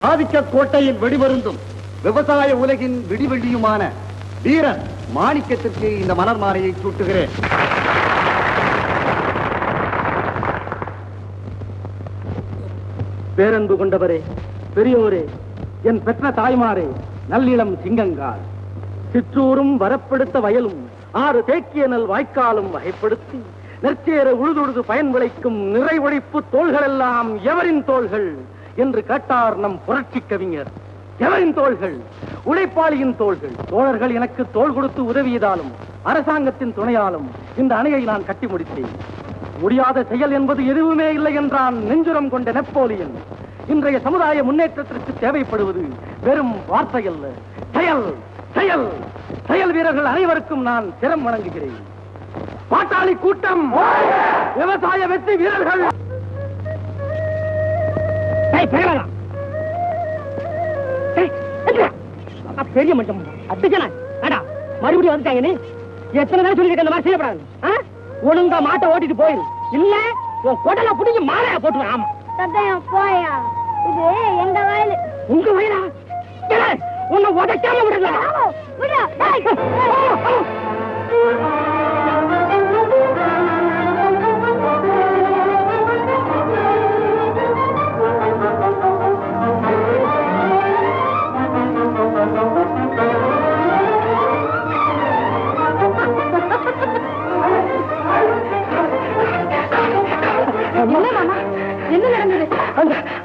ஆதிக்க கோட்டையில் வெடிவருந்தும் விவசாய உலகின் விடிவெள்ளியுமான வீரர் மாணிக்கத்திற்கு இந்த மலர் மாலையை சூட்டுகிறேன். பேரன்பு கொண்டவரே, பெரியோரே, என் பெற்ற தாய்மாரே, நல்லிளம் சிங்கங்கால், சிற்றூரும் வரப்படுத்த வயலும் 6 தேக்கிய நல் வாய்க்காலும் வகைப்படுத்தி நெற்சேர உழுதுழுது பயன் விளைக்கும் நிறை ஒழிப்பு தோள்கள் எல்லாம் எவரின் தோள்கள் என்று கேட்டார் நம் புரட்சி கவிஞர். எவரின் தோள்கள்? உழைப்பாளியின் தோள்கள். தோழர்கள் எனக்கு தோள் கொடுத்து உதவியதாலும் அரசாங்கத்தின் துணையாலும் இந்த அணையை நான் கட்டி முடித்தேன். முடியாத செயல் என்பது எதுவுமே இல்லை என்றான் நெஞ்சுரம் கொண்ட நெப்போலியன். இன்றைய சமுதாய முன்னேற்றத்திற்கு தேவைப்படுவது வெறும் வார்த்தை அல்ல, செயல். செயல் செயல் வீரர்கள் அனைவருக்கும் நான் சிரம் வணங்குகிறேன். பாட்டாளி கூட்டம், விவசாய வெற்றி வீரர்கள். பெரிய மட்டம் மறுபடியும் வந்துட்டாங்கன்னு எத்தனை நாள் சொல்லிட்டு இந்த மாதிரி செய்யப்படாது. ஒழுங்கா மாட்டை ஓட்டிட்டு போயிரு, இல்ல உன் கொடலை புடிஞ்சு மாலையா போட்டுவேன். ஆமா போயா, இது எங்க வயலு. உங்க வயலா? உன்னை உடைக்காம விடுங்க.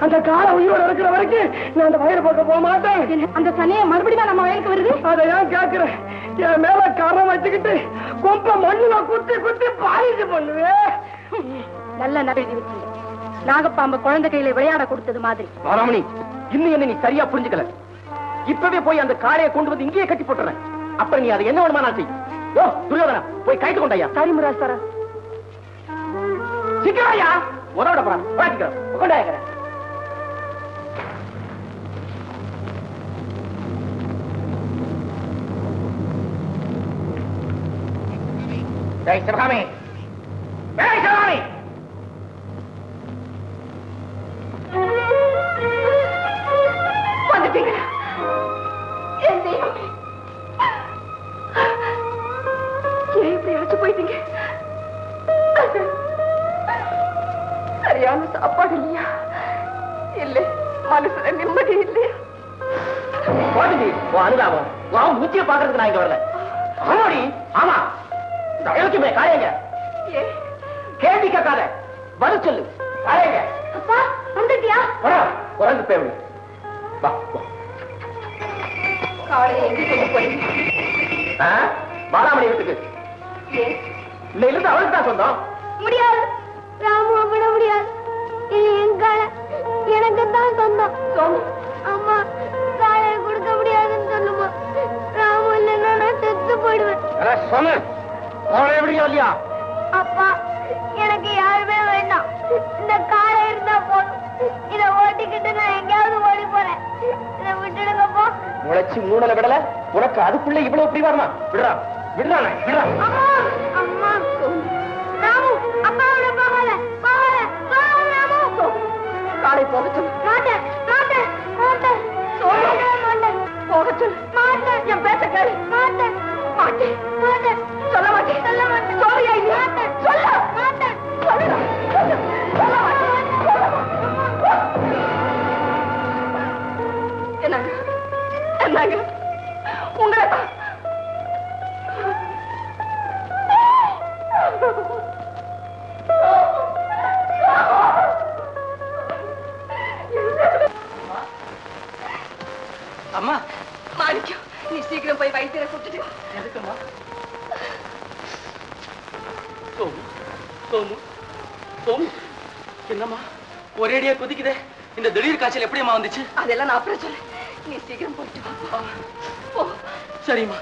அந்த கால உயிரோட இருக்கிற வரைக்கும் நான் அந்த வயலை பார்க்க போக மாட்டேன். அந்த சனியை மறுபடியும் நம்ம வயலுக்கு வருது. அதை ஏன் கேட்கிறேன்? என் மேல கரம் வச்சுக்கிட்டு கொம்ப மண்ணுல குத்தி குத்தி பாலிச்சு பண்ணுவேன். நல்ல நடைவி நாகப்பாம்பு குழந்தை கையில விளையாட கொடுத்தது மாதிரி. ராமணி, இன்னும் என்ன நீ சரியா புரிஞ்சுக்கல. இப்பவே போய் அந்த காளையை கொண்டு வந்து இங்கேயே கட்டி போட்டுறேன். அப்புறம் நீ அதை என்ன வேணுமா நான் செய்யும். துரியோதனா, போய் கைட்டு கொண்டாயா. சரி முராசரா. சிக்கராயா உதவிட போறான். கொண்டாயிருக்கிறேன். சிவகாமி, சிவகாமி, வந்துட்டீங்களா? என் தெய்வமே, ஏன் இப்படி அழைச்சு போயிட்டீங்க? சரியான சாப்பாடு இல்லையா? இல்ல மனசுல நிம்மதி இல்லையா? அனுதாபம் முச்சிய பாக்குறதுக்கு நான் இங்க வரல. ஆமாடி, ஆமா. அயோக்கியமே காயங்க. கேள்வி கேட்காத, பதில் சொல்லு. காயங்க. அப்பா வந்துட்டியா? குரங்கு பேரு. காலையை எங்க கொண்டு போறீங்க? பாலாமணி வீட்டுக்கு. இன்னையில இருந்து அவளுக்கு தான் சொந்தம். முடியாது, ராமு விட முடியாது. இது என் காலை, எனக்கு தான் சொந்தம். அம்மா காலையை கொடுக்க முடியாதுன்னு சொல்லுமா? ராமு இல்லைன்னா நான் செத்து போயிடுவேன். சொன்ன இல்லையா? அப்பா, எனக்கு யாருமே வேண்டாம். இந்த காலை இருந்தா போதும். இதை ஓட்டிக்கிட்டு நான் எங்கேயாவது ஓடி போறேன். இதை விட்டுடுங்கப்பா. முளைச்சு மூடல விடல, உனக்கு அதுக்குள்ள இவ்வளவு இப்படி வரமா? விடுறா விடுறா விடுறா. அம்மா அம்மா, ராமு அப்பாவோட போகாத போகாத ராமு. காலை போக சொல்லு. மாட்டேன் மாட்டேன் மாட்டேன், சொல்லவே மாட்டேன். போக சொல்லு. மாட்டேன். என் பேச்ச கேளு. மாட்டேன் மாட்டேன் மாட்டேன். சொல்ல மாட்டேன். சொல்ல மாட்டேன். சொல்லியா இல்லையா? மாட்டேன். சொல்ல மாட்டேன். சொல்ல சொல்ல மாட்டேன். என்னங்க என்னங்க, உங்களை தான். அம்மா, மாணிக்கம், நீ சீக்கிரம் போய் வைத்தியரை கூட்டிட்டு வா. எதுக்குமா? சோமு சோமு சோமு, என்னம்மா ஒரேடியா குதிக்குதே? இந்த திடீர் காய்ச்சல் எப்படியம்மா வந்துச்சு? அதெல்லாம் நான் அப்புறம் சொல்றேன். நீ சீக்கிரம் போயிட்டு வா. போ. சரிம்மா.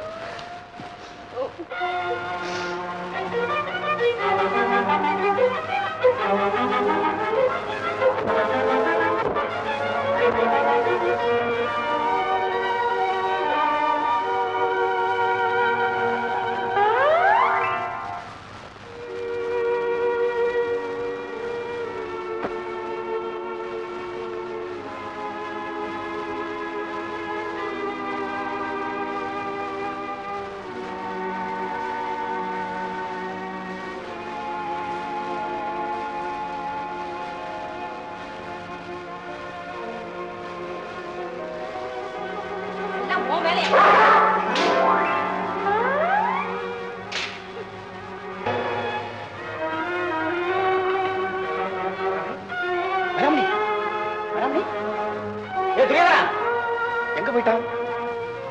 எங்க போயிட்டான்?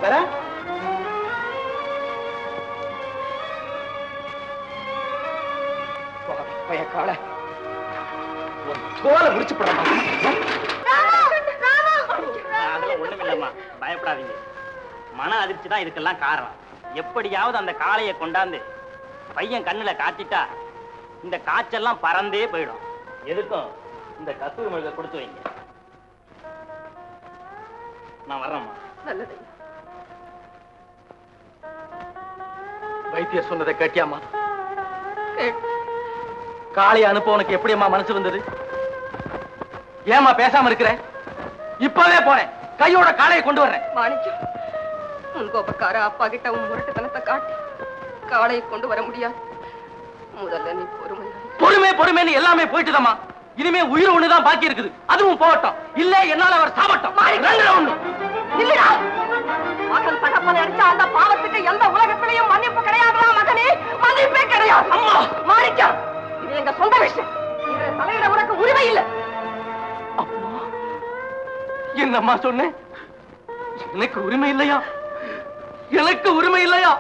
வேற கால தோலை முடிச்சு போடாம. அதெல்லாம் ஒண்ணும் இல்லம்மா, பயப்படாதீங்க. மன அதிர்ச்சி தான் இதுக்கெல்லாம் காரணம். எப்படியாவது அந்த காளையை கொண்டாந்து பையன் கண்ணுல காட்டிட்டா இந்த காய்ச்செல்லாம் பறந்தே போயிடும். எதுக்கும் இந்த கஸ்தூரி மருந்தை கொடுத்து வைங்க. நான் வர்றேம்மா. நல்லது. வைத்தியர் சொன்னதை கேட்டியாமா? காளையை அனுப்ப உனக்கு எப்படியம்மா மனசு வந்தது? ஏமா பேசாம இருக்கிற? இப்பவே போறேன், கையோட காளையை கொண்டு வர்றேன். மாணிக்கம், உன் கோபக்கார அப்பா கிட்ட உன் முரட்டுத்தனத்தை காட்டி காளையை கொண்டு வர முடியாது. முதல்ல நீ பொறுமைன்னு எல்லாமே போயிட்டுதம்மா. இனிமே உயிர் ஒண்ணுதான் பாக்கி இருக்குது, அதுவும் போகட்டும். இல்ல என்னால அவர் சாபட்டும். மகன் தகப்பனை அடிச்சா அந்த பாவத்துக்கு எந்த உலகத்திலையும் மன்னிப்பு கிடையாதுமா மகனே, மன்னிப்பே கிடையாது. அம்மா மாணிக்கம், இது எங்க சொந்த விஷயம், இதுல தலையிட உனக்கு உரிமை இல்லை. என்னம்மா சொன்னேன்? எனக்கு உரிமை இல்லையா? எனக்கு உரிமை இல்லையா?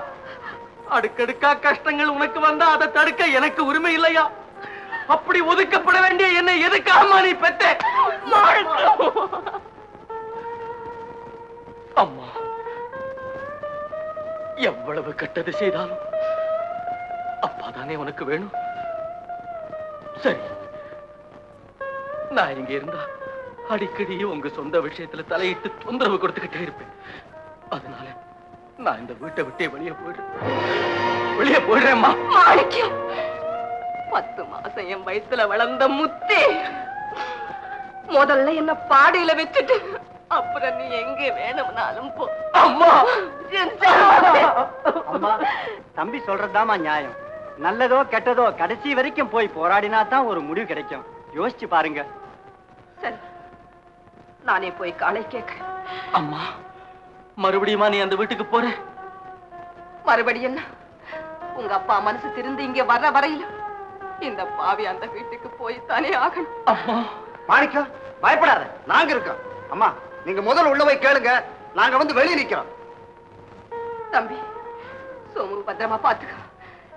அடுக்கடுக்கா கஷ்டங்கள் உனக்கு வந்தா அதை தடுக்க எனக்கு உரிமை இல்லையா? அப்படி ஒதுக்கப்பட வேண்டிய என்னை எதுக்காக நீ பெற்ற? அம்மா, எவ்வளவு கெட்டது செய்தாலும் அப்பாதானே உனக்கு வேணும். சரி, நான் இங்க இருந்தா அடிக்கடி உங்க சொந்த விஷயத்துல தலையிட்டு தொந்தரவு கொடுத்துக்கிட்டே இருப்பேன். அதனால நான் இந்த வீட்டை விட்டே வெளியே போயிடுறேன்மா. மாணிக்கம், 10 மாசம் என் வயித்துல வளர்ந்த முத்தே, முதல்ல என்ன பாடையில வச்சுட்டு அப்புறம் நீ எங்க வேணும்னாலும் போ. அம்மா, அம்மா, தம்பி சொல்றதுதாம்மா நியாயம். நல்லதோ கெட்டதோ கடைசி வரைக்கும் போய் போராடினா தான் ஒரு முடிவு கிடைக்கும். யோசிச்சு பாருங்க. சரி, நானே போய் காளை கேட்கிறேன். அம்மா, மறுபடியுமா நீ அந்த வீட்டுக்கு போற? மறுபடியும் என்ன? உங்க அப்பா மனசு திருந்து இங்க வர்ற வரையில இந்த பாவி அந்த வீட்டுக்கு போய் தானே ஆகணும். அம்மா, மாணிக்கம், பயப்படாத, நாங்க இருக்கோம். அம்மா, நீங்க முதல்ல உள்ள போய் கேளுங்க, நாங்க வந்து வெளியே நிக்கிறோம். தம்பி, சோமு பத்திரமா பாத்துக்க.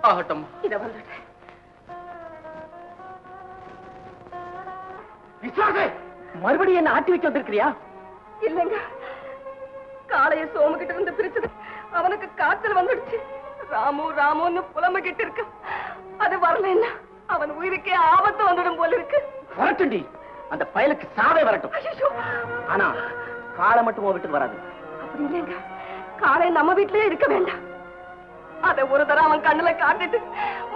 ஆகட்டும். இத வந்துட்டேன். மறுபடியும் என்ன ஆட்டி வைக்க வந்திருக்கிறியா? இல்லைங்க, காளைய சோமு கிட்ட இருந்து பிரிச்சது அவனுக்கு காய்ச்சல் வந்துடுச்சு. ராமுன்னு புலம்பிக்கிட்டு இருக்க. அது வரலன்னா அவன் உயிருக்கே ஆபத்து வந்துடும் போல இருக்கு. வரட்டுண்டி, அந்த பயலுக்கு சாவே வரட்டும். ஆனா காளை மட்டும் வீட்டுக்கு வராது. அப்படி இல்லைங்க, காளை நம்ம வீட்லயே இருக்க வேண்டாம். அத ஒரு தடவை அவன் கண்ணுல காட்டிட்டு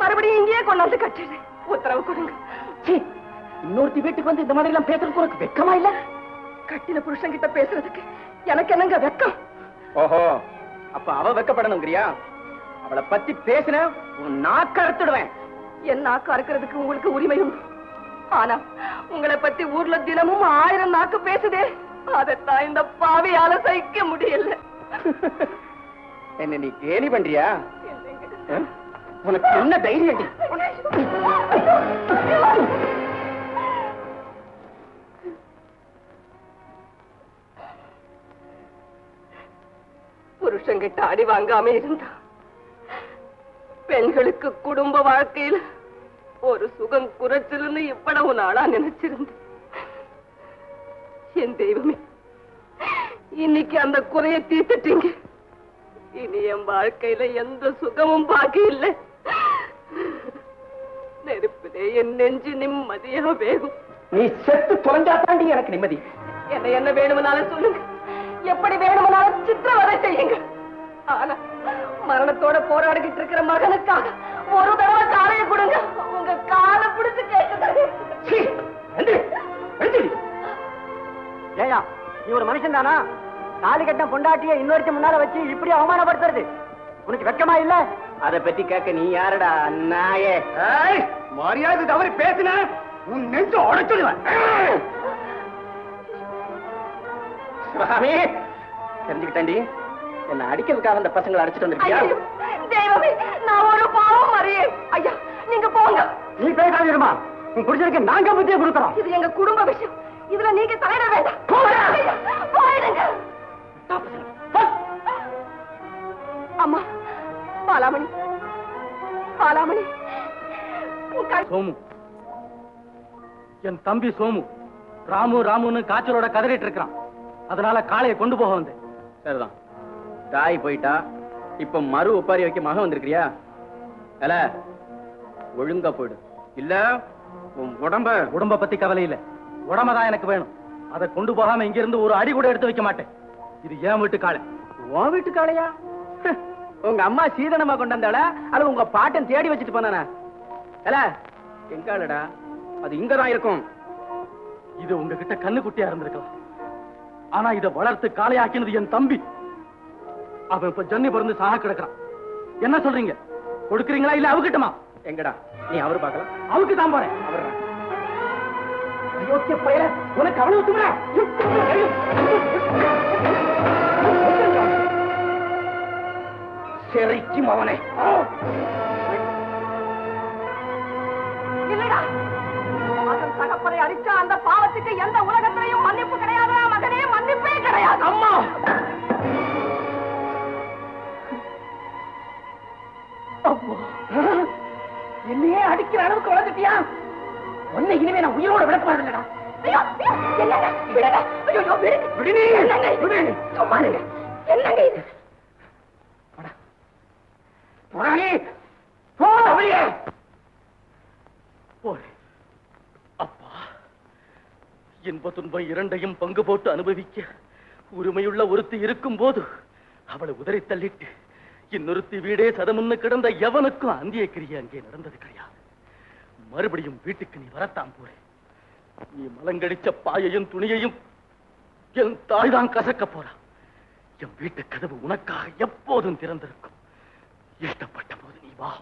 மறுபடியும் இங்கேயே கொண்டாந்து கட்டிடு. உத்தரவு கொடுங்க. இன்னொருத்தி வீட்டுக்கு வந்து இந்த மாதிரி எல்லாம் பேசுறதுக்கு உனக்கு வெக்கமா இல்ல? கட்டின புருஷன் கிட்ட பேசுறதுக்கு எனக்கு என்னங்க வெக்கம்? ஓஹோ, அப்ப அவ வெக்கப்படணுங்கிறியா? அவளை பத்தி பேசின உன் நாக்க அறுத்துடுவேன். என் நாக்கு அறுக்கிறதுக்கு உங்களுக்கு உரிமை உண்டு. ஆனா உங்களை பத்தி ஊர்ல தினமும் 1000 நாக்கு பேசுதே, அதைத்தான் இந்த பாவியால சகிக்க முடியல. என்ன நீ கேலி பண்றியா? உனக்கு என்ன தைரியம்? புருஷங்கிட்ட அடி வாங்காம இருந்தா பெண்களுக்கு குடும்ப வாழ்க்கையில ஒரு சுகம் குறைச்சல்னு இவ்வளவு நாளா நினைச்சிருந்தேன். என் தெய்வமே, இன்னைக்கு அந்த குறைய தீர்த்துட்டீங்க. இனி என் வாழ்க்கையில எந்த சுகமும் பாக்கி இல்லை. நெருப்பிலே என் நெஞ்சு நிம்மதியா வேகும். நீ செத்து தொலைஞ்சா தாண்டி எனக்கு நிம்மதி. என்ன வேணும்னாலும் சொல்லுங்க, எப்படி வேணும்னாலும் சித்திரவதை செய்யுங்க. ஆனா மரணத்தோட போராடிக்கிட்டு இருக்கிற மகனுக்காக ஒரு தடவை காலையை கொடுங்க. உங்க காலை பிடிச்சு கேட்குது. ஏயா, நீ ஒரு மனுஷன் தானா? தாலி கட்ட பொண்டாட்டிய இன்னொருத்தி முன்னால வச்சு இப்படி அவமானப்படுத்துறது உனக்கு வெக்கமா இல்ல? அதை பத்தி கேட்க நீ யாரடா நாயே? மரியாதை தவறி பேசின உன் நெஞ்சு உடைச்சுடுவேன். சுவாமி, தெரிஞ்சுக்கிட்டேன்டி, என்ன அடிக்கிறதுக்காக அந்த பசங்களை அடிச்சுட்டு வந்திருக்கியா? தெய்வமே, நான் ஒரு பாவம் அறியே. ஐயா, நீங்க போங்க. நீ பேசாதிருமா, உன் புடிச்சிருக்கு நாங்க புத்தியை கொடுக்கறோம். இது எங்க குடும்ப விஷயம். இதுல நீங்க தலையிட வேண்டாம். போயிடுங்க. அம்மா, பாலாமணி, பாலாமணி. சோமு, என் தம்பி சோமு ராமு ராமுன்னு காய்ச்சலோட கதறிட்டு இருக்கிறான். அதனால காளையை கொண்டு போக வந்தேன். சரிதான், தாய் போயிட்டா இப்ப மறு ஒப்பாரி வைக்க மகன் வந்திருக்கிறியா? அல்ல, ஒழுங்கா போயிடு, இல்ல உன் உடம்ப பத்தி கவலை இல்ல, உடம்பதான் எனக்கு வேணும். அதை கொண்டு போகாம இங்க இருந்து ஒரு அடி கூட எடுத்து வைக்க மாட்டேன். இது என் வீட்டு காளை. உன் வீட்டு காளையா? உங்க அம்மா சீதனமா கொண்டு வந்தாளா அது உங்க பாட்டன் தேடி வச்சுட்டு போனானா? அல்ல, எங்காலடா, அது இங்கதான் இருக்கும். இது உங்ககிட்ட கண்ணு குட்டியா இருந்திருக்கலாம். ஆனா இதை வளர்த்து காளையாக்கினது என் தம்பி. அவன் இப்ப ஜன்னி பிறந்து சாக கிடக்குறான். என்ன சொல்றீங்க? கொடுக்குறீங்களா இல்ல அவுக்கிட்டமா? எங்கடா நீ அவரு பார்க்கலாம். அவுக்கு தான் போறேன். அயோக்கிய பையல, உனக்கு அவ்வளவு துணை? சரிக்கும் அவனை. இல்லடா, மகன் தகப்பனை அடிச்சா அந்த பாவத்துக்கு எந்த உலகத்திலையும் மன்னிப்பு கிடையாது. மகனே, மன்னிப்பே கிடையாது. அம்மா, என்னையே அடிக்கிற அளவுக்கு வளர்ந்துட்டியா? உன்னை இனிமே நான் உயிரோட விட போறதில்லடா. ஐயோ, ஐயோ, என்னங்க? விடுங்க. ஐயோ, ஐயோ, விடுங்க. விடுனே. என்னங்க இது? சும்மா இருங்க. என்னங்க இது? அப்பா, இன்ப துன்பம் இரண்டையும் பங்கு போட்டு அனுபவிக்க உரிமையுள்ள ஒருத்தி இருக்கும் போது அவளை உதறி தள்ளிட்டு இன்னொருத்தி வீடே சதமுன்னு கிடந்த எவனுக்கும் அந்திய கிரியை அங்கே நடந்தது கிடையாது. மறுபடியும் வீட்டுக்கு நீ வரத்தான் போறே. நீ மலங்கடிச்ச பாயையும் துணியையும் என் தாய்தான் கசக்க போறா. என் வீட்டு கதவு உனக்காக எப்போதும் திறந்திருக்கும். இஷ்டப்பட்ட போது நீ வா.